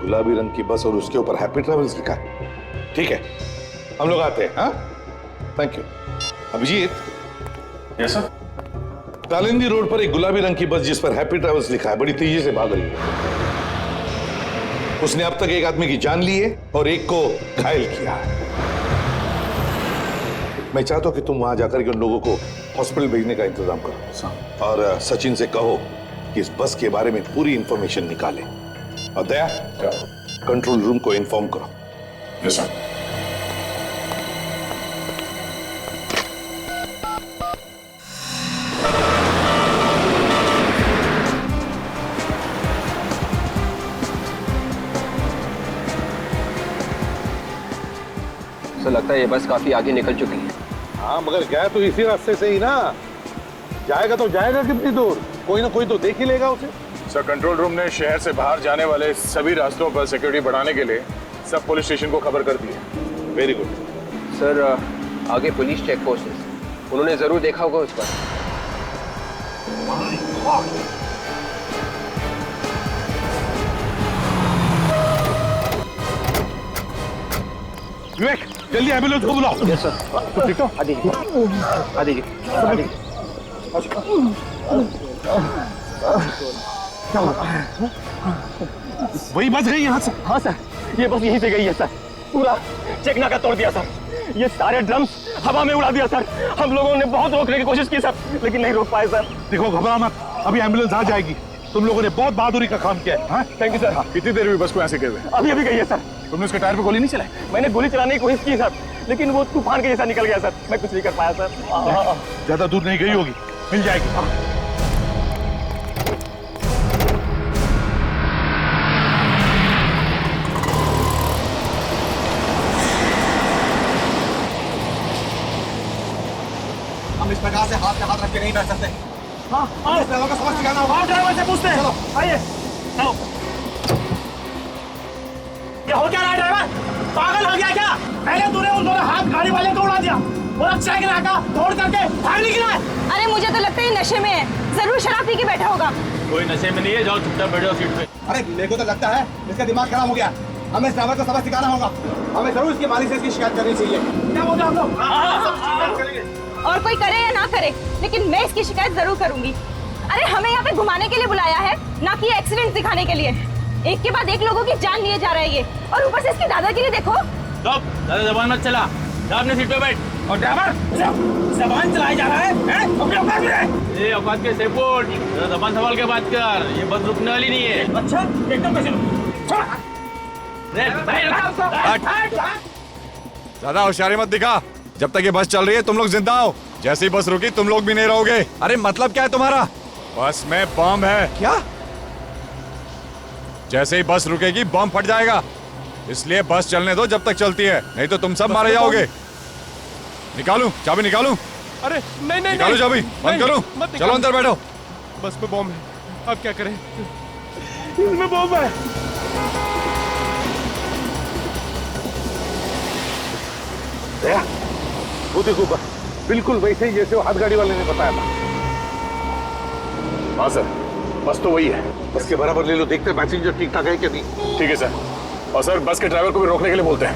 गुलाबी रंग की बस और उसके ऊपर हैप्पी ट्रैवल्स लिखा है। ठीक है, हम लोग आते हैं। हाँ, thank you. Abhijeet. Yes sir. Talindi road पर एक गुलाबी रंग की बस जिस पर हैप्पी ट्रैवल्स लिखा है बड़ी तेजी से भाग रही है। उसने अब तक एक आदमी की जान ली है और एक को घायल किया है। मैं चाहता हूं कि तुम वहां जाकर के उन लोगों को हॉस्पिटल भेजने का इंतजाम करो और सचिन से कहो कि इस बस के बारे में पूरी इंफॉर्मेशन निकाले। और दया, कंट्रोल रूम को इन्फॉर्म करो। Yes sir. सर लगता है ये बस काफी आगे निकल चुकी है। हाँ, मगर गया तो इसी रास्ते से ही ना। जाएगा तो जाएगा कितनी दूर? कोई ना कोई तो देख ही लेगा उसे। सर, कंट्रोल रूम ने शहर से बाहर जाने वाले सभी रास्तों पर सिक्योरिटी बढ़ाने के लिए सब पुलिस स्टेशन को खबर कर दी है। Very good. सर आगे पुलिस चेक पोस्ट है, उन्होंने जरूर देखा होगा उस पर। विवेक, जल्दी एम्बुलेंस को बुलाओ। Yes sir. ठीक हो? आ दीजिए, आ दीजिए, आ दीजिए। वही बच गई यहाँ से? हाँ सर, ये बस यहीं से गई है सर। पूरा चेक नाका तोड़ दिया सर। ये सारे ड्रम्स हवा में उड़ा दिया सर। हम लोगों ने बहुत रोकने की कोशिश की सर, लेकिन नहीं रोक पाए सर। देखो, घबरा मत, अभी एम्बुलेंस आ जाएगी। तुम लोगों ने बहुत बहादुरी का काम किया है। हाँ? Thank you sir. कितनी देर हुई बस को ऐसे गए हुए? अभी अभी गई है सर। तुमने उसके टायर पे गोली नहीं चलाई? मैंने गोली चलाने की कोशिश की सर, लेकिन वो तूफान के जैसा निकल गया सर। मैं कुछ नहीं कर पाया सर। ज्यादा दूर नहीं गई होगी, मिल जाएगी। हम इस प्रकार से हाथ में हाथ रख के नहीं बैठ सकते। हाँ, इस ड्राइवर को समझ सिखाना होगा। ड्राइवर से पूछते हैं। चलो। आइए, चलो। ये हो क्या रहा है ड्राइवर? पागल हो गया क्या? पहले तूने उन दोनों हाथ गाड़ी वाले को उड़ा दिया और अब चेक नाका तोड़ करके भाग निकला है। अरे मुझे तो लगता है नशे में है, जरूर शराब पी के बैठा होगा। कोई नशे में नहीं है, जाओ चुपचाप बैठो सीट पे। अरे मेरे को तो लगता है इसका दिमाग खराब हो गया। हमें इस ड्राइवर को सबक सिखाना होगा। हमें जरूर इसके मालिक से इसकी शिकायत करनी चाहिए। क्या बोल रहे हो आप लोग? और कोई करे या ना करे, लेकिन मैं इसकी शिकायत जरूर करूंगी। अरे हमें यहाँ पे घुमाने के लिए बुलाया है, ना कि एक्सीडेंट दिखाने के लिए। एक के बाद एक लोगों की जान लिए जा रहा है ये, और ऊपर से इसकी दादागिरी देखो। ज्यादा जबान मत चला, जा अपने सीट पे बैठ। और ड्राइवर, जबान चलाया जा रहा है? अपने औकात में। ये औकात के सेपोर्ट, जबान संभाल के बात कर। ये बस रुकने वाली नहीं है। अच्छा, एकदम कैसे? ज्यादा होशियारी मत दिखा। जब तक ये बस चल रही है तुम लोग जिंदा हो। जैसे ही बस रुकी तुम लोग भी नहीं रहोगे। अरे मतलब क्या है तुम्हारा? बस में बम है। क्या? जैसे ही बस रुकेगी बम फट जाएगा, इसलिए बस चलने दो जब तक चलती है, नहीं तो तुम सब मारे जाओगे। निकालूं चाबी? निकालूं? अरे नहीं नहीं निकालूं चाबी? बंद करूं? चलो अंदर बैठो। बस में बम है, अब क्या करें? इसमें बम है। दया, वो देखो बस, बिल्कुल वैसे ही जैसे वो हाथ गाड़ी वाले ने बताया था। हाँ सर, बस तो वही है। बस के बराबर ले लो, देखते पैसेंजर ठीक ठाक है कि नहीं। ठीक है सर। और सर, बस के ड्राइवर को भी रोकने के लिए बोलते हैं।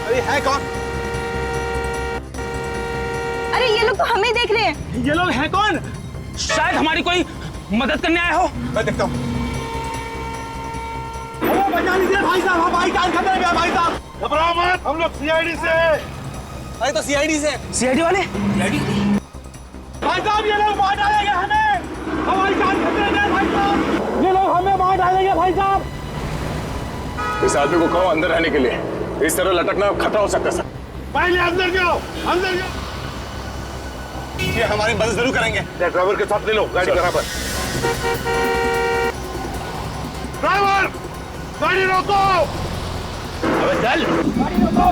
अरे है कौन? अरे ये लोग तो हमें देख रहे हैं। ये लोग हैं कौन? शायद हमारी कोई मदद करने आए हो। मैं देखता हूँ। बचा लीजिए भाई साहब, हमारी जान खतरे में है भाई साहब। घबराओ मत, हम लोग सीआईडी से हैं। अरे तो सीआईडी से। सीआईडी वाले? भाई साहब ये लोग मार डालेंगे हमें। हमारी जान खतरे में है भाई साहब। ये लोग हमें मार डालेंगे भाई साहब। इस आदमी को कहो अंदर रहने के लिए। इस तरह लटकना खतरा हो सकता है सर। पहले अंदर जाओ, अंदर जाओ। ये हमारी मदद जरूर करेंगे। ड्राइवर के साथ ले लो गाड़ी बराबर। ड्राइवर, गाड़ी रोको। अबे चल। गाड़ी रोको।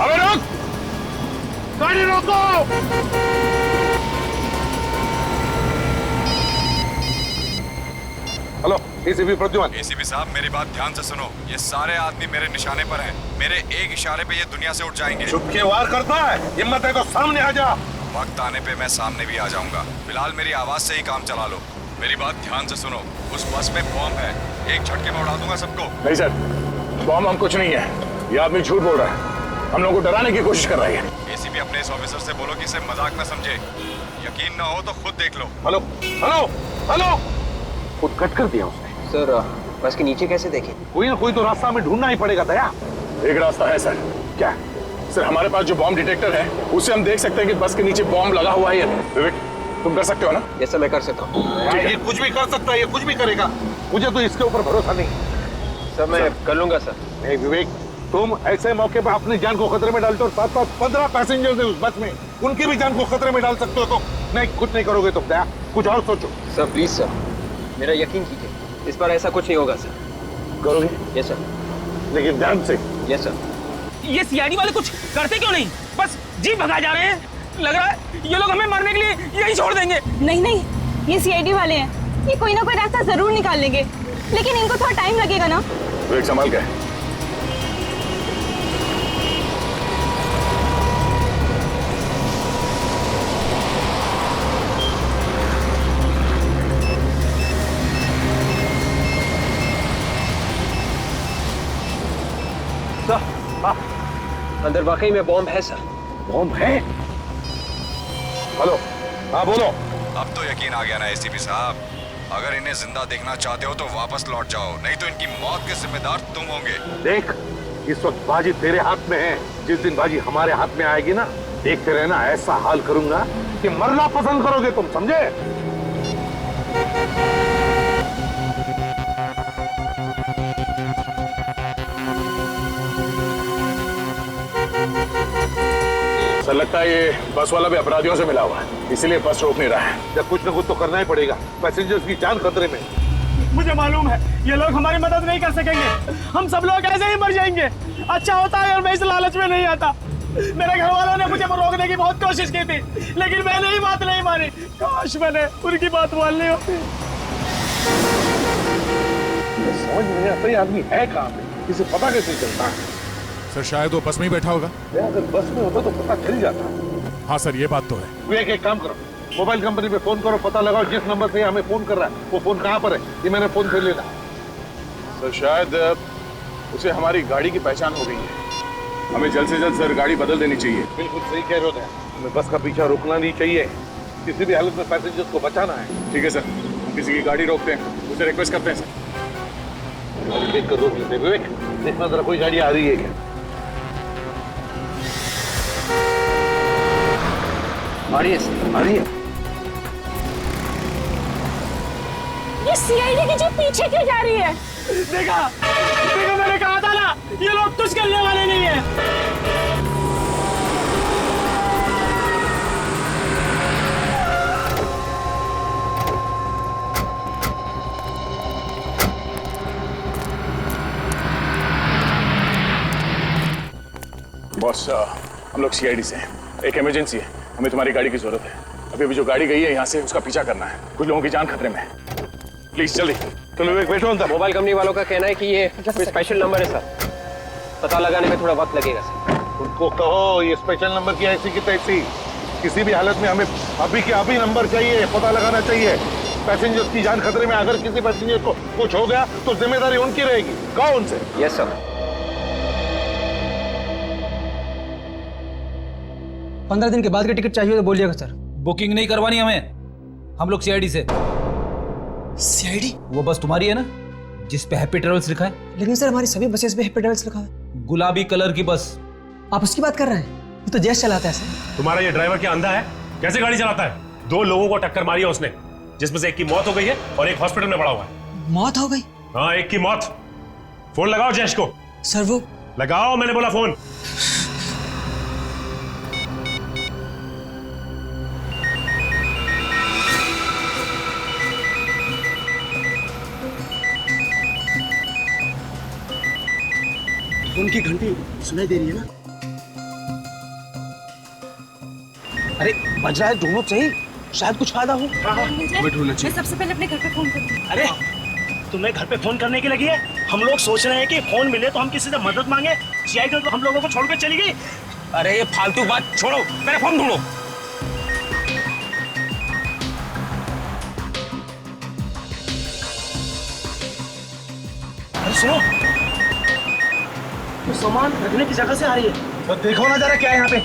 अबे रुक। गाड़ी रोको। एसीपी प्रद्युमन। एसीपी साहब मेरी बात ध्यान से सुनो, ये सारे आदमी मेरे निशाने पर हैं। मेरे एक इशारे पे ये दुनिया से उठ जाएंगे। चुप के वार करता है, हिम्मत है तो सामने आ जा। वक्त आने पे मैं सामने भी आ जाऊंगा, फिलहाल मेरी आवाज से ही काम चला लो। मेरी बात ध्यान से सुनो, उस बस में बॉम्ब है, एक झटके में उड़ा दूंगा सबको। नहीं सर, बॉम्ब हम कुछ नहीं है, ये आदमी झूठ बोल रहा है, हम लोगों को डराने की कोशिश कर रही है। एसीपी अपने इस ऑफिसर से बोलो कि इसे मजाक न समझे, यकीन ना हो तो खुद देख लो। हेलो हेलो हेलो, खुद कट कर दिया उसने। सर बस के नीचे कैसे देखें? कोई ना कोई तो रास्ता हमें ढूंढना ही पड़ेगा दया। एक रास्ता है सर। क्या? सर हमारे पास जो बॉम्ब डिटेक्टर है उससे हम देख सकते हैं कि बस के नीचे बॉम्ब लगा हुआ है। विवेक तुम कर सकते हो ना? ये सब मैं कर सकता हूँ। ये कुछ भी कर सकता है, ये कुछ भी करेगा, मुझे तो इसके ऊपर भरोसा नहीं। सर मैं कर लूंगा सर। नहीं विवेक, तुम ऐसे मौके पर अपनी जान को खतरे में डालते हो। 15 पैसेंजर्स है उस बस में, उनकी भी जान को खतरे में डाल सकते हो। तो नहीं, कुछ नहीं करोगे तुम दया, कुछ और सोचो। सर प्लीज सर, मेरा यकीन कीजिए, इस बार ऐसा कुछ नहीं होगा सर। करोगे? Yes sir. लेकिन ध्यान से। Yes sir. ये सीआईडी वाले कुछ करते क्यों नहीं? बस जीप भगा जा रहे हैं। लग रहा है ये लोग हमें मारने के लिए यही छोड़ देंगे। नहीं नहीं, ये सीआईडी वाले हैं, ये कोई ना कोई रास्ता जरूर निकाल लेंगे, लेकिन इनको थोड़ा टाइम लगेगा ना। विवेक संभाल के। अंदर वाकई में बॉम्ब है सर। बॉम्ब है? हेलो, हाँ बोलो। अब तो यकीन आ गया ना एसीपी साहब, अगर इन्हें जिंदा देखना चाहते हो तो वापस लौट जाओ, नहीं तो इनकी मौत के जिम्मेदार तुम होंगे। देख, इस वक्त बाजी तेरे हाथ में है, जिस दिन बाजी हमारे हाथ में आएगी ना, देखते रहना, ऐसा हाल करूंगा कि मरना पसंद करोगे तुम, समझे? सर लगता है ये बस वाला भी अपराधियों से मिला हुआ है, इसीलिए बस रोक नहीं रहा है। जब कुछ न कुछ तो करना ही पड़ेगा, पैसेंजर्स की जान खतरे में। मुझे मालूम है ये लोग हमारी मदद नहीं कर सकेंगे, हम सब लोग ऐसे ही मर जाएंगे। अच्छा होता है और मैं इस लालच में नहीं आता। मेरे घर वालों ने मुझे रोकने की बहुत कोशिश की थी, लेकिन मैंने ही बात नहीं मानी। काश मैंने उनकी बात मान ली होती। समझ नहीं आता ये आदमी है कहाँ पे, इसे पता कैसे चलता है? सर शायद वो बस में ही बैठा होगा। अगर बस में होता तो पता चल जाता। हाँ सर ये बात तो है। विवेक एक काम करो, मोबाइल कंपनी पे फोन करो, पता लगाओ जिस नंबर से हमें फोन कर रहा है वो फोन कहाँ पर है, ये मैंने फोन कर लेना। सर शायद उसे हमारी गाड़ी की पहचान हो गई है, हमें जल्द से जल्द सर गाड़ी बदल देनी चाहिए। बिल्कुल सही कह रहे हो, हमें बस का पीछा रुकना नहीं चाहिए, किसी भी हालत में पैसेंजर्स को बचाना है। ठीक है सर, हम किसी की गाड़ी रोकते हैं, उसे रिक्वेस्ट करते हैं सर। देख कर रोक लेते। विवेक देखना जरा कोई गाड़ी आ रही है क्या? आ रही है, आ रही है। ये सीआईडी की जीप पीछे क्यों जा रही है? देखा देखा, मैंने कहा था ना ये लोग कुछ करने वाले नहीं है। बॉस हम लोग सीआईडी से हैं, एक इमरजेंसी है, हमें तुम्हारी गाड़ी की जरूरत है। अभी जो गाड़ी गई है यहाँ से उसका पीछा करना है, कुछ लोगों की जान खतरे में है, प्लीज जल्दी। तो विवेक बैठो अंदर। मोबाइल कंपनी वालों का कहना है कि ये कोई स्पेशल नंबर है सर, पता लगाने में थोड़ा वक्त लगेगा सर। उनको कहो ये स्पेशल नंबर की ऐसी की तैसी, किसी भी हालत में हमें अभी के अभी नंबर चाहिए, पता लगाना चाहिए। पैसेंजर्स की जान खतरे में, अगर किसी पैसेंजर को कुछ हो गया तो जिम्मेदारी उनकी रहेगी। कहो उनसे। Yes sir. 15 दिन के बाद की टिकट चाहिए तो बोलिएगा सर। बुकिंग नहीं करवानी हमें, हम लोग सीआईडी से। सीआईडी? वो बस तुम्हारी है ना जिस पे हैप्पी ट्रेवल्स लिखा है? लेकिन सर हमारी सभी बसेस पे हैप्पी ट्रेवल्स लिखा है। गुलाबी कलर की बस। आप उसकी बात कर रहे हैं? वो तो जैस चलाता है सर। तुम्हारा ये ड्राइवर क्या अंधा है? कैसे गाड़ी चलाता है? 2 लोगों को टक्कर मारी है उसने, जिसमें से एक की मौत हो गई है और एक हॉस्पिटल में पड़ा हुआ है। मौत हो गई? हाँ एक की मौत। फोन लगाओ जैश को। सर वो लगाओ, मैंने बोला फोन। उनकी घंटी सुनाई दे रही है ना? अरे बज रहा है, ढूंढो सही, शायद कुछ फायदा हो। मैं सबसे पहले अपने घर पे फोन करूंगी। अरे तुम्हें घर पे फोन करने की लगी है? हम लोग सोच रहे हैं कि फोन मिले तो हम किसी से मदद मांगे। सीआईडी तो हम लोगों को छोड़कर चली गई। अरे ये फालतू बात छोड़ो, मेरा फोन ढूंढो। अरे सुनो, तो सामान रखने की जगह से आ रही है। तो देखो ना जरा क्या है यहाँ पे।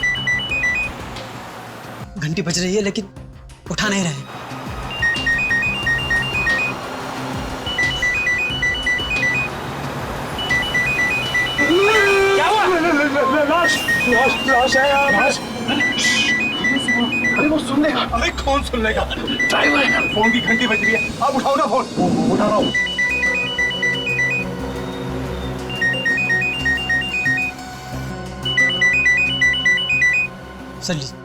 घंटी बज रही है लेकिन उठा नहीं रहे। क्या हुआ? लाश है यार, लाश। अरे वो सुन लेगा। अरे कौन सुन लेगा? ड्राइवर, फोन की घंटी बज रही है, आप उठाओ ना फोन। उठा रहा हूँ। सर लीजिए।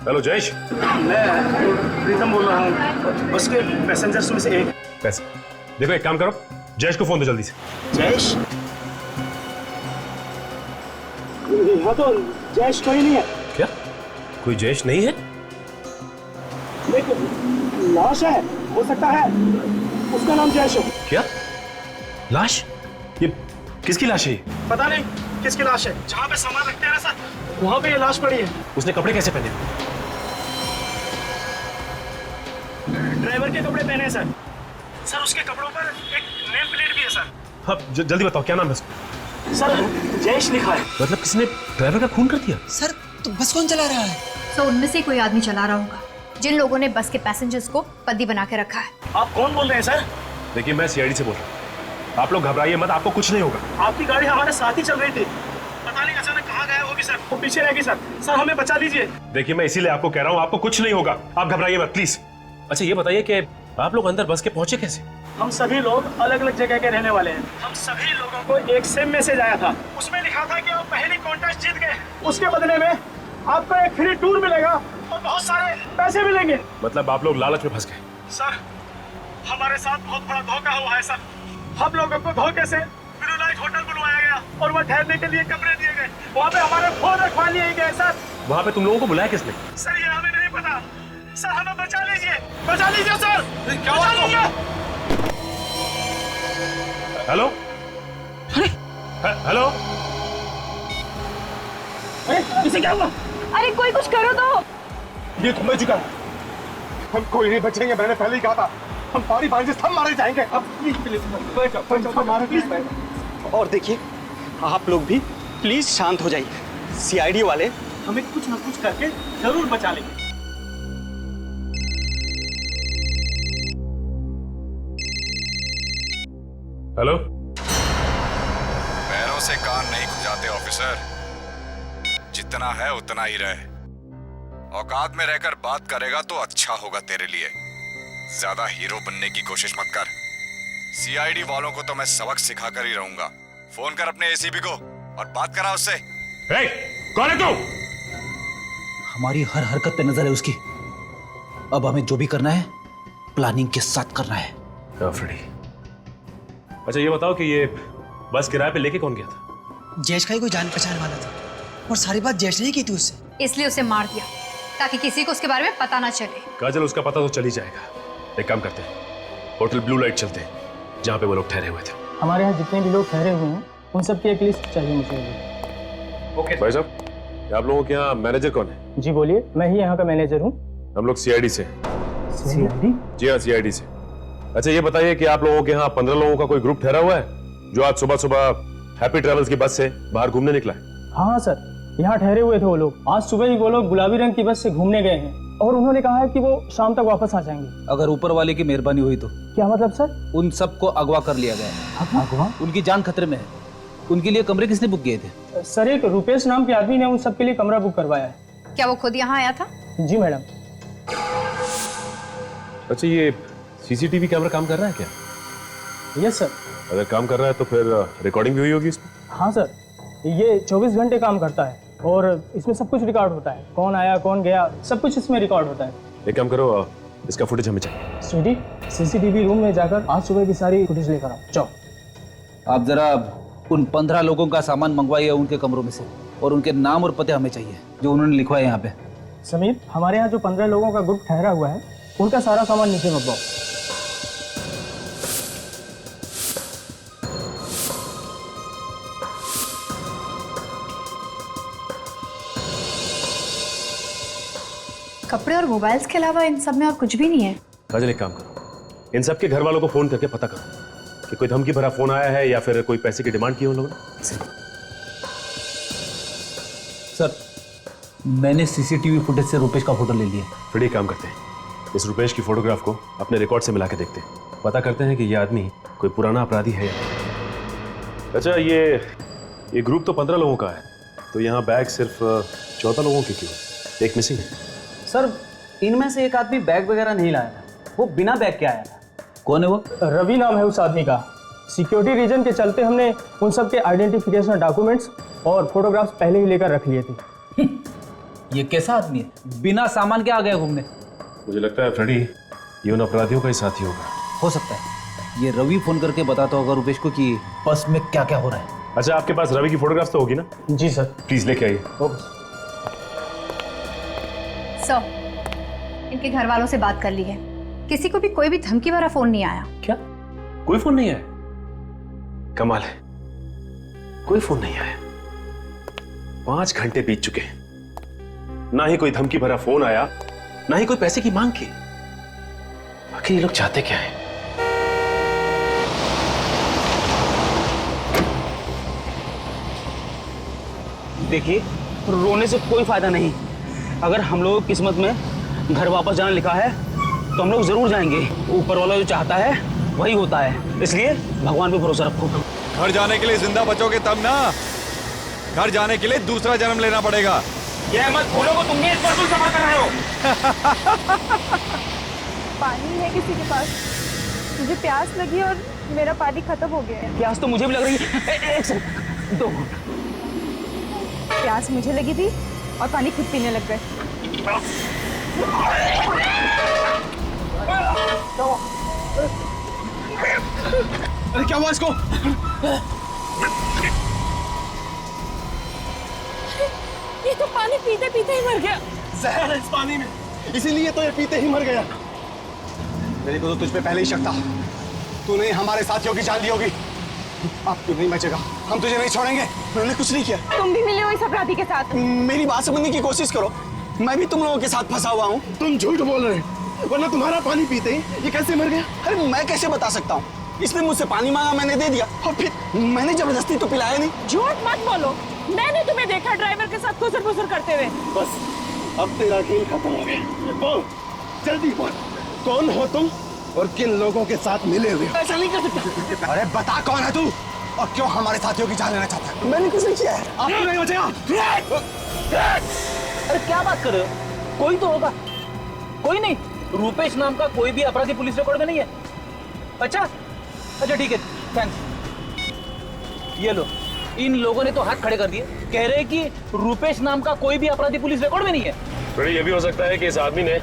हेलो जयेश। मैं प्रीतम बोल रहा हूँ, बस के पैसेंजर्स में से एक। पैसे देखो, एक काम करो, जयेश को फोन दो जल्दी से। जयेश? यहाँ तो जयेश कोई नहीं है। क्या कोई जयेश नहीं है? देखो, लाश है, हो सकता है उसका नाम जयेश हो। क्या लाश? ये किसकी लाश है? पता नहीं किसकी लाश है। जहाँ पे सामान रखते हैं ना सर, वहाँ पे ये लाश पड़ी है। उसने कपड़े कैसे पहने? ड्राइवर के कपड़े पहने हैं सर। सर उसके कपड़ों पर एक नेम प्लेट भी है सर। हाँ जल्दी बताओ, क्या नाम है उसका? सर जयेश लिखा है। मतलब किसने ड्राइवर का खून कर दिया? सर तो बस कौन चला रहा है? तो उनमें से कोई आदमी चला रहा होगा जिन लोगों ने बस के पैसेंजर्स को बंदी बना के रखा है। आप कौन बोल रहे हैं सर? देखिए मैं सीआईडी से बोल रहा हूँ, आप लोग घबराइए मत, आपको कुछ नहीं होगा। आपकी गाड़ी हमारे साथ ही चल रही थी, पता नहीं अचानक कहाँ गया होगी सर। वो पीछे रह गई सर। सर हमें बचा लीजिए। देखिए मैं इसीलिए आपको कह रहा हूँ, आपको कुछ नहीं होगा, आप घबराइए मत प्लीज। अच्छा ये बताइए कि आप लोग अंदर बस के पहुंचे कैसे? हम सभी लोग अलग अलग जगह के रहने वाले हैं। हम सभी लोगों को एक सेम मैसेज आया था, उसमें लिखा था कि आप पहली कॉन्टेस्ट जीत गए, उसके बदले में आपको एक फ्री टूर मिलेगा और बहुत सारे पैसे मिलेंगे। मतलब आप लोग लालच में फंस गए? सर हमारे साथ बहुत बड़ा धोखा हुआ है सर। हम लोगों को धोखे से ब्लू लाइट होटल बुलवाया गया और वहाँ ठहरने के लिए कमरे दिए गए। वहाँ पे हमारे फोन रखवा लिए गए सर। वहाँ पे तुम लोगों को बुलाया किसने? सर ये हमें नहीं पता। सर हमें बचा लीजिए, बचा लीजिए सर। क्या बचा लीजिए? हेलो हेलो, इसे क्या हुआ? अरे कोई कुछ करो तो। ये तो मैं चुका, हम कोई नहीं बचेंगे। मैंने पहले ही कहा था, हम पानी पानी से सब मारे जाएंगे। अब प्लीज प्लीज। और देखिए आप लोग भी प्लीज शांत हो जाइए। सीआईडी वाले हमें कुछ ना कुछ करके जरूर बचा लेंगे। हेलो। पैरों से कान नहीं खुजाते ऑफिसर, जितना है उतना ही रहे। औकात में रहकर बात करेगा तो अच्छा होगा तेरे लिए। ज्यादा हीरो बनने की कोशिश मत कर। सीआईडी वालों को तो मैं सबक सिखा कर ही रहूंगा। फोन कर अपने एसीपी को और बात करा उससे। हे, कौन है तू? हमारी हर हरकत पे नजर है उसकी। अब हमें जो भी करना है प्लानिंग के साथ करना है। फ्रेडी। अच्छा ये बताओ कि ये बस किराए पे लेके कौन गया था? जयेश का ही कोई जान पहचान वाला था और सारी बात जयेश ने ही की थी उससे। इसलिए उसे मार दिया ताकि किसी को उसके बारे में पता ना चले। काजल उसका पता तो चल ही जाएगा। एक काम करते हैं, होटल ब्लू लाइट चलते हैं जहाँ पे वो लोग ठहरे हुए थे। हमारे यहाँ जितने भी लोग ठहरे हुए हैं उन सब की एक लिस्ट चाहिए मुझे। ओके भाई साहब, आप लोगों के यहाँ मैनेजर कौन है? जी बोलिए, मैं ही यहाँ का मैनेजर हूँ। हम लोग सीआईडी से। सीआईडी? जी हाँ सीआईडी से। अच्छा ये बताइए कि आप लोगों के यहाँ 15 लोगों का कोई ग्रुप ठहरा हुआ है जो आज सुबह सुबह हैप्पी ट्रेवल्स की बस से बाहर घूमने निकला है? हाँ सर, यहाँ ठहरे हुए थे वो लोग। आज सुबह ही वो लोग गुलाबी रंग की बस से घूमने गए हैं और उन्होंने कहा है कि वो शाम तक वापस आ जाएंगे। अगर ऊपर वाले की मेहरबानी हुई तो? क्या मतलब सर? उन सबको अगवा कर लिया गया है। अगवा? उनकी जान खतरे में है। उनके लिए कमरे किसने बुक किए थे? सर एक रुपेश नाम के आदमी ने उन सबके लिए कमरा बुक करवाया है। क्या वो खुद यहाँ आया था? जी मैडम। अच्छा ये सीसीटीवी कैमरा काम कर रहा है क्या? Yes sir. अगर काम कर रहा है तो फिर रिकॉर्डिंग भी हुई होगी इसमें? हाँ सर, ये 24 घंटे काम करता है और इसमें सब कुछ रिकॉर्ड होता है। कौन आया कौन गया सब कुछ इसमें रिकॉर्ड होता है। एक काम करो, इसका फुटेज हमें चाहिए। स्वीटी, सीसीटीवी रूम में जाकर आज सुबह की सारी फुटेज लेकर आओ। जाओ। आप जरा उन 15 लोगों का सामान मंगवाइए उनके कमरों में से, और उनके नाम और पते हमें चाहिए जो उन्होंने लिखवाए यहाँ पे। समीर, हमारे यहाँ जो 15 लोगों का ग्रुप ठहरा हुआ है उनका सारा सामान नीचे मंगवाओ। कपड़े और मोबाइल्स के अलावा इन सब में और कुछ भी नहीं है। काजल एक काम करो, इन सबके घर वालों को फोन करके पता करो कि कोई धमकी भरा फोन आया है या फिर कोई पैसे की डिमांड की हो लोगों ने। सर मैंने सीसीटीवी फुटेज से रुपेश का फोटो ले लिया। फिर एक काम करते हैं, इस रुपेश की फोटोग्राफ को अपने रिकॉर्ड से मिला के देखते हैं, पता करते हैं कि ये आदमी कोई पुराना अपराधी है या नहीं। अच्छा ये ग्रुप तो 15 लोगों का है, तो यहाँ बैग सिर्फ 14 लोगों की क्यों? एक मिसिंग है। सर इनमें से एक आदमी बैग वगैरह नहीं लाया था, वो बिना बैग के आया था। कौन है वो? रवि नाम है उस आदमी का। सिक्योरिटी रीजन के चलते हमने उन सब के आइडेंटिफिकेशन डॉक्यूमेंट्स और फोटोग्राफ्स पहले ही लेकर रख लिए थे। ये कैसा आदमी है, बिना सामान के आ गया घूमने? मुझे लगता है फ्रेडी ये उन अपराधियों का ही साथी होगा। हो सकता है ये रवि फोन करके बताता होगा रुपेश को कि बस में क्या क्या हो रहा है। अच्छा आपके पास रवि की फोटोग्राफ तो होगी ना? जी सर। प्लीज लेके आइए। सर इनके घर वालों से बात कर ली है, किसी को भी कोई भी धमकी भरा फोन नहीं आया। क्या कोई फोन नहीं आया? कमाल है, कोई फोन नहीं आया। 5 घंटे बीत चुके हैं, ना ही कोई धमकी भरा फोन आया, ना ही कोई पैसे की मांग की। आखिर ये लोग चाहते क्या है? देखिए रोने से कोई फायदा नहीं। अगर हम लोगों की किस्मत में घर वापस जाना लिखा है तो हम लोग जरूर जाएंगे। ऊपर वाला जो चाहता है वही होता है, इसलिए भगवान पे भरोसा रखो। घर जाने के लिए जिंदा बचोगे तब ना, घर जाने के लिए दूसरा जन्म लेना पड़ेगा। ये मत भूलो को तुम इस पर सफर कर रहे हो। पानी है किसी के पास? मुझे प्यास लगी और मेरा पानी खत्म हो गया है। प्यास तो मुझे भी लग रही है। एक सेकंड, 2 प्यास मुझे लगी थी और पानी खुद पीने लग गए। अरे क्या हुआ इसको? ये तो पानी पीते पीते ही मर गया। जहर है इस पानी में, इसीलिए तो ये पीते ही मर गया। मेरे को तो तुझ पे पहले ही शक था, तूने हमारे साथियों की जान ली होगी। अब तू नहीं बचेगा, हम तुझे नहीं छोड़ेंगे। मैंने कुछ नहीं किया। तुम भी मिले हो इस अपराधी के साथ? मेरी बात समझने की कोशिश करो, मैं भी तुम लोगों के साथ फंसा हुआ हूँ। तुम झूठ बोल रहे हो, वरना तुम्हारा पानी पीते ही ये कैसे मर गया? अरे मैं कैसे बता सकता हूँ? इसने मुझसे पानी मांगा, मैंने दे दिया, और फिर मैंने जबरदस्ती तो पिलाया नहीं। झूठ मत बोलो, मैंने तुम्हें देखा ड्राइवर के साथ खुसर-फुसर करते हुए। बस अब तेरा खेल खत्म हो गया। बोल, जल्दी बोल, कौन हो तुम और किन लोगों के साथ मिले हुए? ऐसा नहीं कर सकता। अरे बता कौन है तू और क्यों हमारे साथियों की जान लेना चाहता है? मैंने कुछ नहीं किया है। आपको नहीं बचेगा। अरे क्या बात कर रहे हो? कोई तो होगा। कोई नहीं, रुपेश नाम का कोई भी अपराधी पुलिस रिकॉर्ड में नहीं है। अच्छा ठीक है, थैंक्स। ये लो, इन लोगों ने तो हाथ खड़े कर दिए, कह रहे हैं कि रुपेश नाम का कोई भी अपराधी पुलिस रिकॉर्ड में नहीं है। फिर ये भी हो सकता है कि इस आदमी ने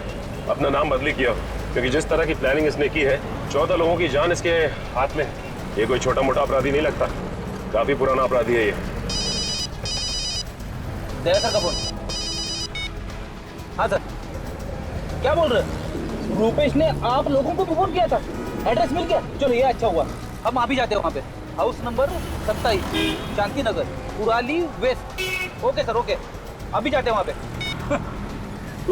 अपना नाम बदली किया, क्योंकि जिस तरह की प्लानिंग इसने की है, 14 लोगों की जान इसके हाथ में। ये कोई छोटा मोटा अपराधी नहीं लगता, काफी पुराना अपराधी है ये। दया सर का फोन। हाँ सर, क्या बोल रहे? रुपेश ने आप लोगों को फोन किया था, एड्रेस मिल गया? चलो ये अच्छा हुआ, हम आप ही जाते हैं वहाँ पे। House number 27, Shanti Nagar, Kurali west. Okay sir, okay, अभी जाते हैं वहाँ पे।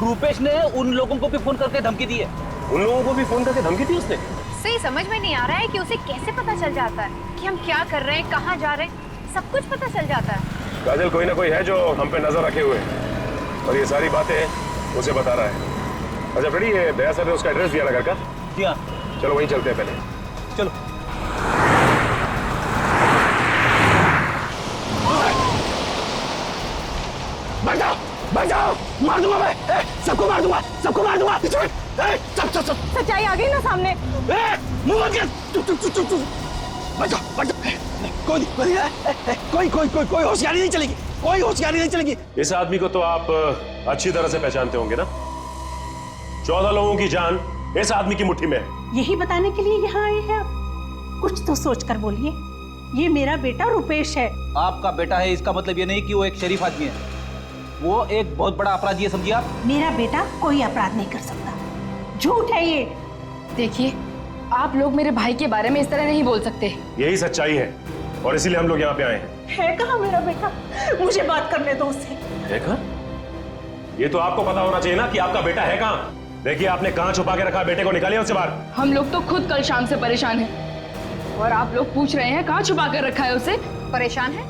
रुपेश ने उन लोगों को भी फोन करके धमकी दी है। उन लोगों को भी फोन करके धमकी दी उसने? सही समझ में नहीं आ रहा है कि उसे कैसे पता चल जाता है कि हम क्या कर रहे हैं, कहाँ जा रहे हैं, सब कुछ पता चल जाता है। काजल, कोई ना कोई है जो हम पे नजर रखे हुए है और ये सारी बातें उसे बता रहा है। अच्छा फ्रेडी, ये दया सर ने उसका एड्रेस दिया ना घर का? जी हाँ। चलो वहीं चलते हैं पहले। चलो। बचाओ, बचाओ, मार दूंगा मैं, सबको मार दूंगा, सबको मार दूंगा। सब सच्चाई आ गई ना सामने। मुंह बंद कर। बचाओ, बचाओ, कोई होशियारी नहीं चलेगी, कोई होशियारी नहीं चलेगी। इस आदमी को तो आप अच्छी तरह से पहचानते होंगे ना? 14 लोगों की जान इस आदमी की मुट्ठी में है। यही बताने के लिए यहाँ आए हैं आप? कुछ तो सोच कर बोलिए। ये मेरा बेटा रुपेश है। आपका बेटा है इसका मतलब ये नहीं कि वो एक शरीफ आदमी है, वो एक बहुत बड़ा अपराधी है, समझिए आप। मेरा बेटा कोई अपराध नहीं कर सकता, झूठ है ये। देखिए, आप लोग मेरे भाई के बारे में इस तरह नहीं बोल सकते। यही सच्चाई है और इसीलिए हम लोग यहाँ पे आए हैं। है कहाँ मेरा बेटा? मुझे बात करने दो उससे। देखा, ये तो आपको पता होना चाहिए ना कि आपका बेटा है कहाँ। देखिए आपने कहाँ छुपा के रखा, बेटे को निकालिए उससे बाहर। हम लोग तो खुद कल शाम से परेशान हैं और आप लोग पूछ रहे हैं कहाँ छुपा कर रखा है उसे। परेशान है?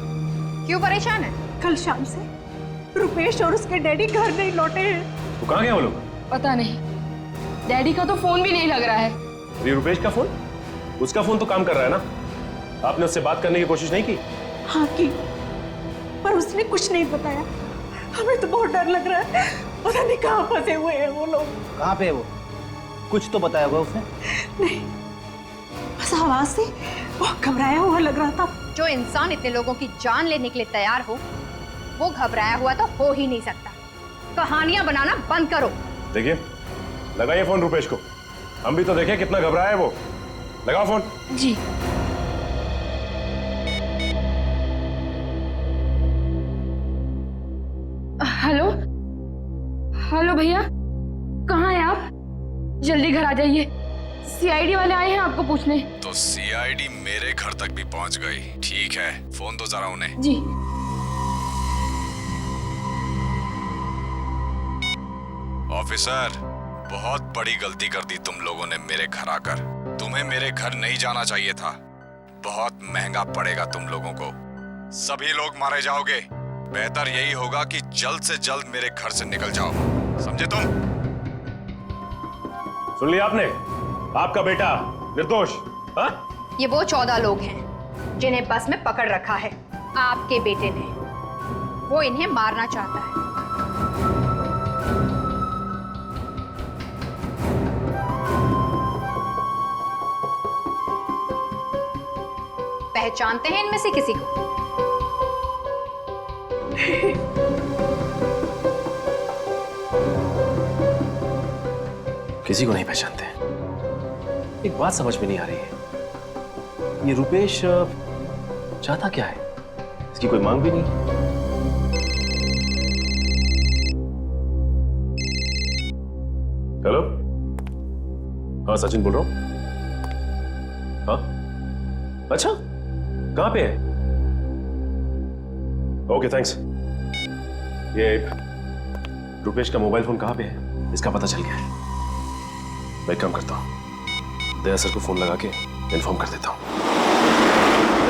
क्यों परेशान है? कल शाम से रुपेश और उसके डैडी घर नहीं लौटे हैं। तो कहाँ गए वो लोग? पता नहीं, डैडी का तो फोन भी नहीं लग रहा है। अरे रुपेश का फोन? उसका फोन तो काम कर रहा है ना। आपने उससे बात करने की कोशिश नहीं की? हाँ की, पर उसने कुछ नहीं बताया। हमें तो बहुत डर लग रहा है, पता नहीं कहाँ फंसे हुए हैं वो लोग। कहाँ पे है वो? कुछ तो बताया होगा उसने? नहीं, बस आवाज से बहुत घबराया हुआ लग रहा था। जो इंसान इतने लोगों की जान लेने के लिए तैयार हो, वो घबराया हुआ तो हो ही नहीं सकता। कहानियां बनाना बंद करो। देखिए, लगाइए फोन रुपेश को, हम भी तो देखें कितना घबराया है वो। लगाओ फोन। जी। हेलो हेलो भैया, कहाँ हैं आप? जल्दी घर आ जाइए, सीआईडी वाले आए हैं आपको पूछने। तो सीआईडी मेरे घर तक भी पहुंच गई। ठीक है, फोन दो जरा उन्हें। जी। ऑफिसर, बहुत बड़ी गलती कर दी तुम लोगों ने मेरे घर आकर। तुम्हें मेरे घर नहीं जाना चाहिए था। बहुत महंगा पड़ेगा तुम लोगों को। सभी लोग मारे जाओगे। बेहतर यही होगा कि जल्द से जल्द मेरे घर से निकल जाओ, समझे तुम? सुन लिया आपने? आपका बेटा निर्दोष। हाँ? ये वो 14 लोग हैं जिन्हें बस में पकड़ रखा है आपके बेटे ने। वो इन्हें मारना चाहता है। पहचानते हैं इनमें से किसी को? किसी को नहीं पहचानते। एक बात समझ में नहीं आ रही है, ये रुपेश चाहता क्या है? इसकी कोई मांग भी नहीं। हेलो, हाँ सचिन बोल रहा हूं। हाँ, अच्छा, कहां पे है? Okay thanks. ये रुपेश का मोबाइल फोन कहां पे है, इसका पता चल गया है। मैं एक काम करता हूं, दया सर को फोन लगा के इन्फॉर्म कर देता हूं।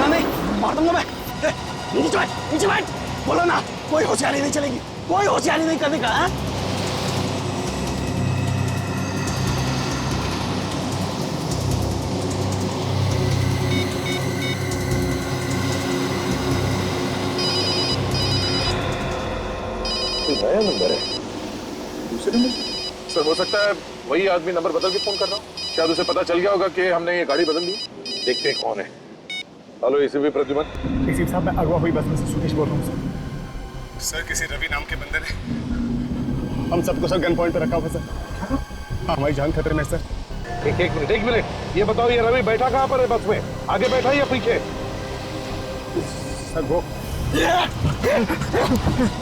नहीं, मार दूंगा मैं। नीचे बैठ, बोलो ना, कोई होशियारी नहीं चलेगी, कोई होशियारी नहीं करने का। है? नया नंबर है, दूसरे नंबर से? सर हो सकता है वही आदमी नंबर बदल के फोन कर रहा हो। शायद उसे पता चल गया होगा कि हमने ये गाड़ी बदल दी। देखते हैं कौन है। Hello ACP Pradyuman. एसीपी साहब, मैं अगवा हुई बस में से सुकेश बोल रहा हूँ सर। किसी रवि नाम के बंदे ने हम सबको सर गन पॉइंट पे रखा हुआ सर। हाँ, हमारी जान खतरे में सर। एक मिनट, ये बताओ, ये रवि बैठा कहाँ पर है बस में? आगे बैठा या पीछे? सर वो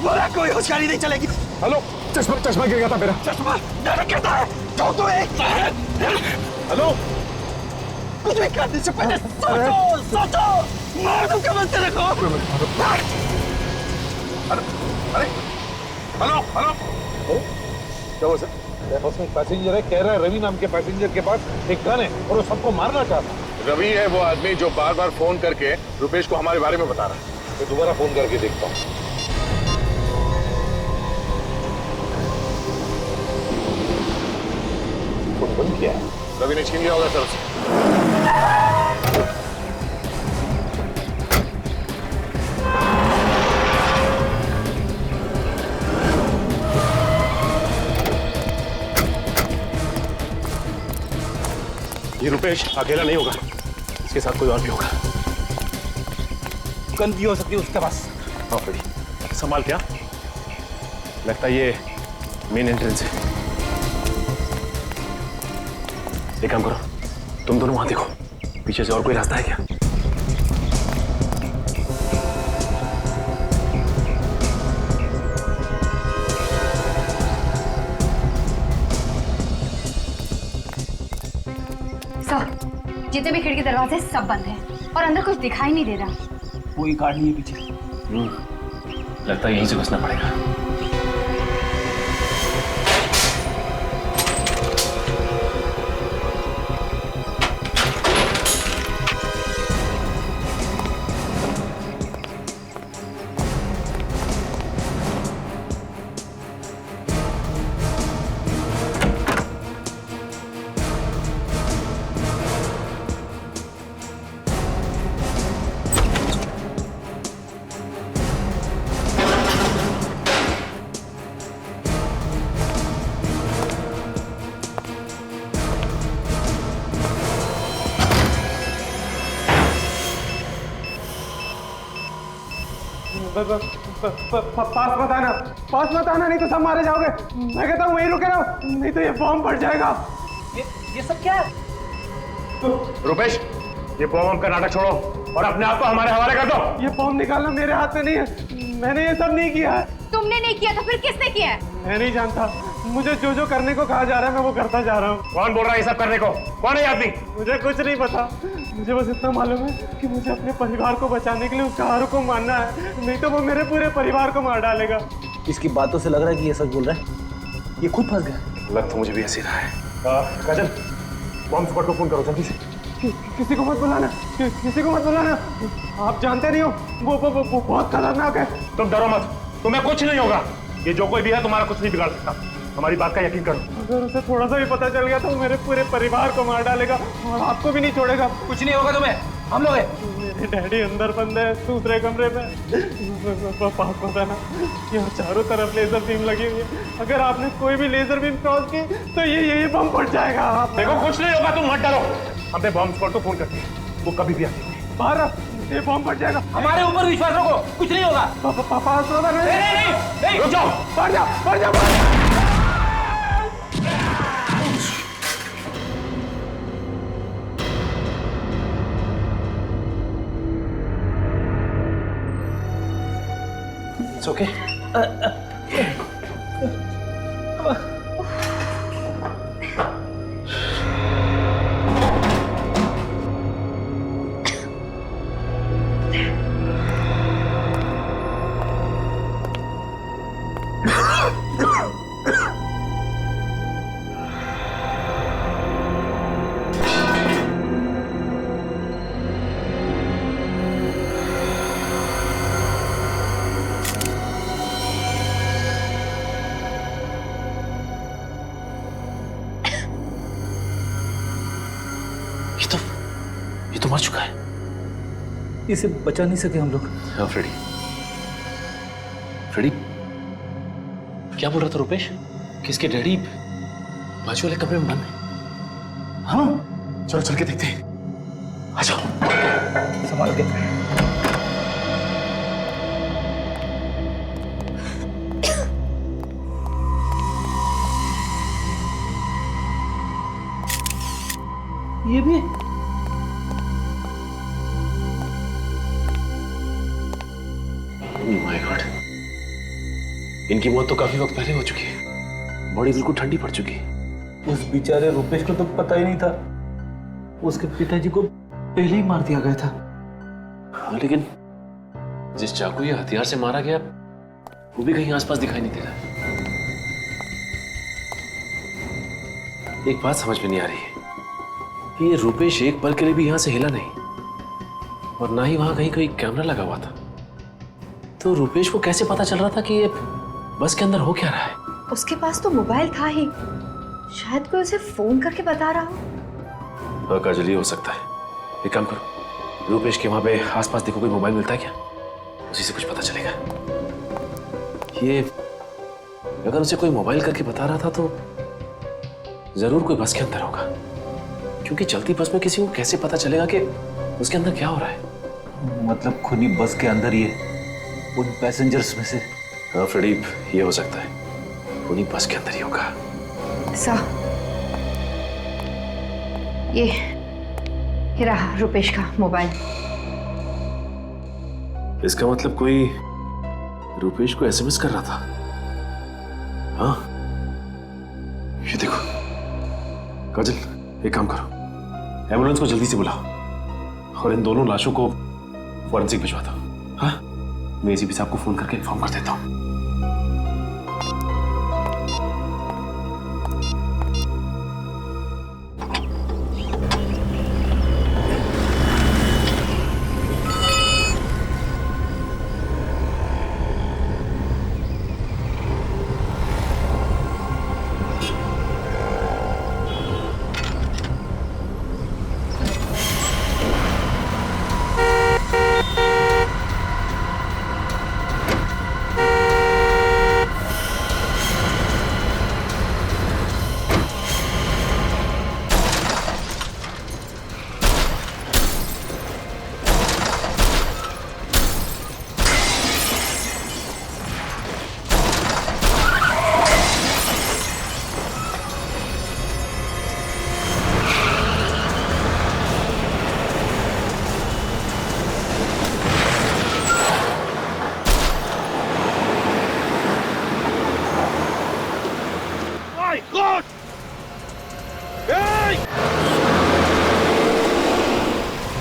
बोला कोई होशियारी नहीं चलेगी। हेलो, चश्मा गिर गया था मेरा। चश्मा गिरता है तो हेलो, कुछ भी करने से पहले सोचो। मार दूं क्या बनते रखो। अरे हेलो, क्या हुआ सर? बस में पैसेंजर है, कह रहा है रवि नाम के पैसेंजर के पास एक गन है और वो सबको मारना चाहता है। रवि है वो आदमी जो बार बार फोन करके रुपेश को हमारे बारे में बता रहा है। मैं दोबारा फोन करके देखता हूँ। फोन बंद किया है। रवि ने छीन लिया होगा सर उसे। ये रुपेश अकेला नहीं होगा, इसके साथ कोई और भी होगा। गन भी हो सकती है उसके पास। हाँ भाई, संभाल क्या? लगता है ये मेन एंट्रेंस है। एक काम करो, तुम दोनों वहां देखो, पीछे से और कोई रास्ता है क्या? सर, जितने भी खिड़की दरवाजे सब बंद हैं और अंदर कुछ दिखाई नहीं दे रहा। कोई गाड़ी है पीछे। लगता है यहीं से घुसना पड़ेगा। पास मत आना, नहीं तो सब मारे जाओगे। मैं कहता हूँ वहीं रुके रहो, नहीं तो ये बॉम्ब फट जाएगा। ये सब क्या है? रुपेश, ये बॉम्ब का नाटक छोड़ो और अपने आप को हमारे हवाले कर दो। ये बॉम्ब निकालना मेरे हाथ में नहीं है, मैंने ये सब नहीं किया है। तुमने नहीं किया तो फिर किसने किया है? मैं नहीं जानता, मुझे जो जो करने को कहा जा रहा है मैं वो करता जा रहा हूँ। कौन बोल रहा है ये सब करने को? कौन है ये आदमी? मुझे कुछ नहीं पता, मुझे बस इतना मालूम है कि मुझे अपने परिवार को बचाने के लिए उस कार को मारना है, नहीं तो वो मेरे पूरे परिवार को मार डालेगा। इसकी बातों से लग रहा है कि ये सच बोल रहा है, ये खुद फंस गया। लग तो मुझे भी ऐसे रहा है। काजल, बॉम्ब स्क्वाड को फोन करो जल्दी से। किसी को मत बुलाना, किसी को मत बुलाना, आप जानते नहीं हो वो बहुत खतरनाक है। तुम डरो मत, तुम्हें कुछ नहीं होगा। ये जो कोई भी है तुम्हारा कुछ नहीं बिगाड़ सकता, हमारी बात का यकीन करो। अगर उसे थोड़ा सा भी पता चल गया तो वो मेरे पूरे परिवार को मार डालेगा और आपको भी नहीं छोड़ेगा। कुछ नहीं होगा तुम्हें, हम लोग हैं। मेरे डैडी अंदर बंद है दूसरे कमरे में। पास पता ना, यहाँ चारों तरफ लेजर बीम लगी हुई है, अगर आपने कोई भी लेजर बीम क्रॉस की तो ये बम फट जाएगा। आप देखो कुछ नहीं होगा, तुम मत डरो। हमने बॉम्ब स्क्वाड को फोन करते हैं, वो कभी भी आते हैं। बाहर ये बम फट जाएगा। हमारे ऊपर विश्वास रखो, कुछ नहीं होगा। पास नहीं, रुक जाओ, बढ़ जाओ, बढ़ जाओ। It's okay. ये तो मर चुका है। इसे बचा नहीं सके हम लोग। हाँ फ्रेडी, फ्रेडी क्या बोल रहा था रुपेश? किसके डैडी बाजू वाले कमरे में बंद है? हाँ चलो चल के देखते हैं, आ जाओ। संभाल के। ये भी माय गॉड, इनकी मौत तो काफी वक्त पहले हो चुकी है, बॉडी बिल्कुल ठंडी पड़ चुकी है। उस बेचारे रुपेश को तो पता ही नहीं था, उसके पिताजी को पहले ही मार दिया गया था। हाँ लेकिन जिस चाकू या हथियार से मारा गया वो भी कहीं आसपास दिखाई नहीं दे रहा। एक बात समझ में नहीं आ रही है कि ये रुपेश एक पल के लिए भी यहां से हिला नहीं और ना ही वहां कहीं कोई कैमरा लगा हुआ था, तो रुपेश को कैसे पता चल रहा था कि ये बस के अंदर हो क्या रहा है? उसके पास तो मोबाइल था ही, शायद कोई उसे फोन करके बता रहा हो। हाँ काजल, ये हो सकता है। एक काम करो, रुपेश के वहां पे आसपास देखो कोई मोबाइल मिलता है क्या, उसी से कुछ पता चलेगा। ये अगर उसे कोई मोबाइल करके बता रहा था तो जरूर कोई बस के अंदर होगा, क्योंकि चलती बस में किसी को कैसे पता चलेगा कि उसके अंदर क्या हो रहा है? मतलब खुद ही बस के अंदर ही है, उन पैसेंजर्स में से। हाँ फ्रेडी, ये हो सकता है, उन्हीं बस के अंदर ही होगा। ये रहा रुपेश का मोबाइल। इसका मतलब कोई रुपेश को एसएमएस कर रहा था। हाँ ये देखो काजल, एक काम करो, एम्बुलेंस को जल्दी से बुलाओ और इन दोनों लाशों को फॉरेंसिक भिजवा दो। हाँ मैं एसीपी साहब को फोन करके इन्फॉर्म कर देता हूँ।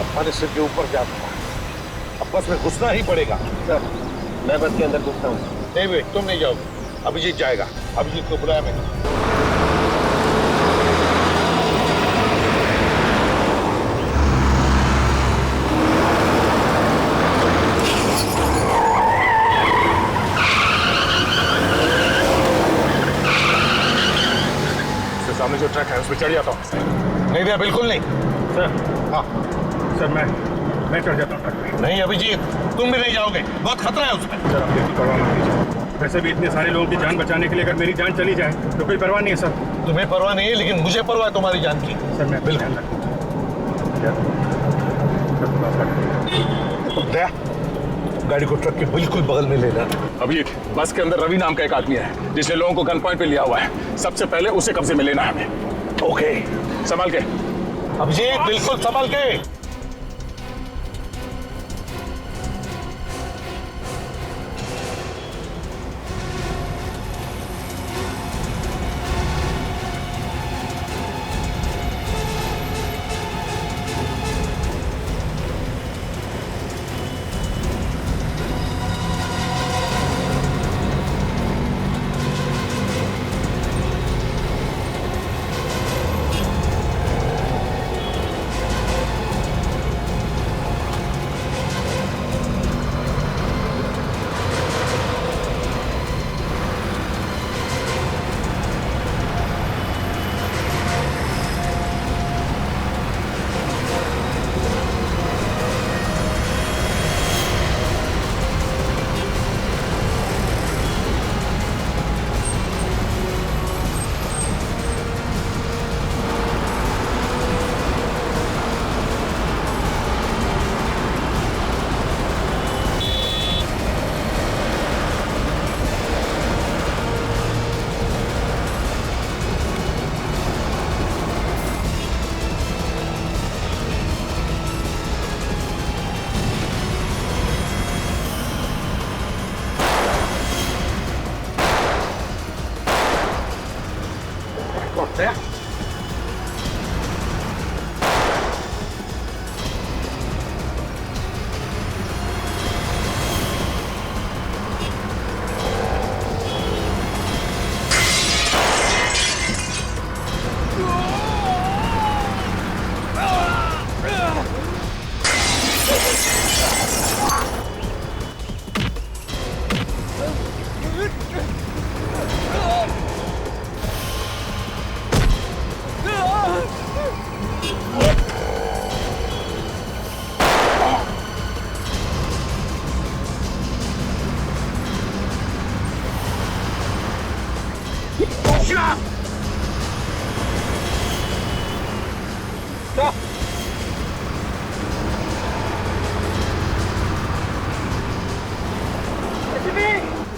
हमारे सिर के ऊपर क्या था? अब बस में घुसना ही पड़ेगा। सर मैं बस के अंदर घुसता हूँ। नहीं विवेक, तुम नहीं जाओगे। अभिजीत जाएगा। अभिजीत को बुलाया मैंने। सामने जो ट्रक है उस पर चढ़ जाता हूँ। नहीं भैया, बिल्कुल नहीं। सर हाँ सर मैं चढ़ जाता हूँ ट्रक पे। नहीं अभिजीत, तुम भी नहीं जाओगे, बहुत खतरा है उसमें। सर आप इसकी परवाह मत कीजिए। वैसे भी इतने सारे लोगों की जान बचाने के लिए अगर मेरी जान चली जाए तो कोई परवाह नहीं है सर। तुम्हें परवाह नहीं है, लेकिन मुझे परवाह है तुम्हारी जान की। सर मैं बिल्कुल। दया, गाड़ी को ट्रक के बिल्कुल बगल में लेना। अभी बस के अंदर रवि नाम का एक आदमी है जिसने लोगों को गन पॉइंट पे लिया हुआ है। सबसे पहले उसे कब्जे में लेना है हमें। ओके, संभाल के। अभिजीत बिल्कुल संभाल के।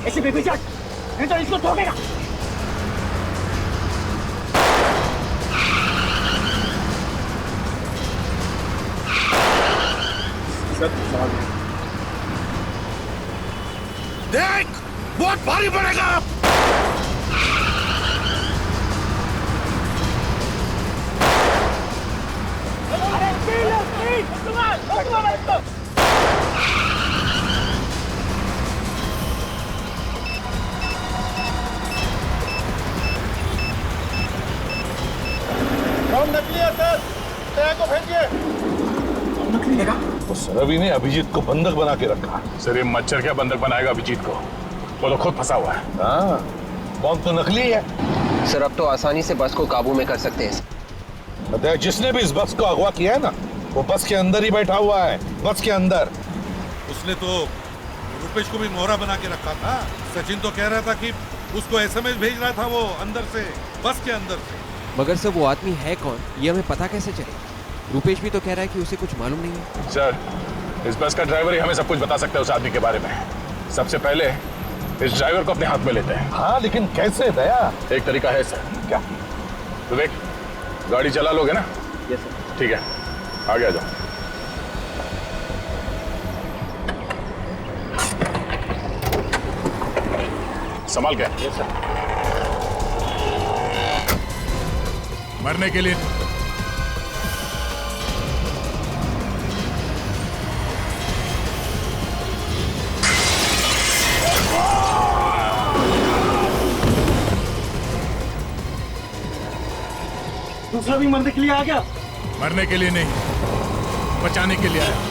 ऐसे बेबी जाट, नहीं तो इसको ठोकेगा। देख, बहुत भारी पड़ेगा। नकली है सर, दया को भेजिए। नकली है? उस रवि ने अभिजीत को बंधक बना के रखा। सर ये मच्छर क्या बंधक बनाएगा अभिजीत को? वो तो खुद फंसा हुआ है। हाँ, बॉम्ब तो नकली है। सर अब तो आसानी से बस को काबू में कर सकते हैं। दया, जिसने भी इस बस को अगवा किया है ना, वो बस के अंदर ही बैठा हुआ है, बस के अंदर। उसने तो रुपेश को भी मोहरा बना के रखा था। सचिन तो कह रहा था कि उसको एसएमएस भेज रहा था वो अंदर से, बस के अंदर से। मगर सर वो आदमी है कौन, ये हमें पता कैसे चले? रुपेश भी तो कह रहा है कि उसे कुछ मालूम नहीं है। सर इस बस का ड्राइवर ही हमें सब कुछ बता सकता है उस आदमी के बारे में। सबसे पहले इस ड्राइवर को अपने हाथ में लेते हैं। हाँ, लेकिन कैसे दया? एक तरीका है सर। क्या? विवेक, गाड़ी चला लोगे ना? Yes sir. ठीक है, आगे आ जाओ। संभाल के। मरने के लिए दूसरा भी मरने के लिए आ गया? मरने के लिए नहीं, बचाने के लिए आया।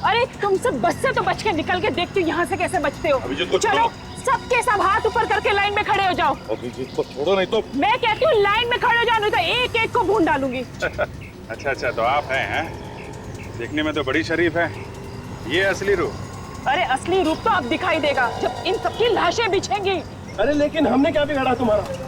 अरे तुम सब बस से तो बच के निकल के देखते हो यहाँ से कैसे बचते हो। अभिजीत को चलो सबके सब हाथ ऊपर करके लाइन में खड़े हो जाओ। अभिजीत को छोड़ो नहीं तो। मैं कहती हूँ लाइन में खड़े हो जाओ, नहीं तो एक एक को भून डालूंगी। अच्छा, तो आप हैं? देखने में तो बड़ी शरीफ है। ये असली रूप? अरे असली रूप तो अब दिखाई देगा जब इन सबकी लाशें बिछेंगी। अरे लेकिन हमने क्या बिगाड़ा तुम्हारा?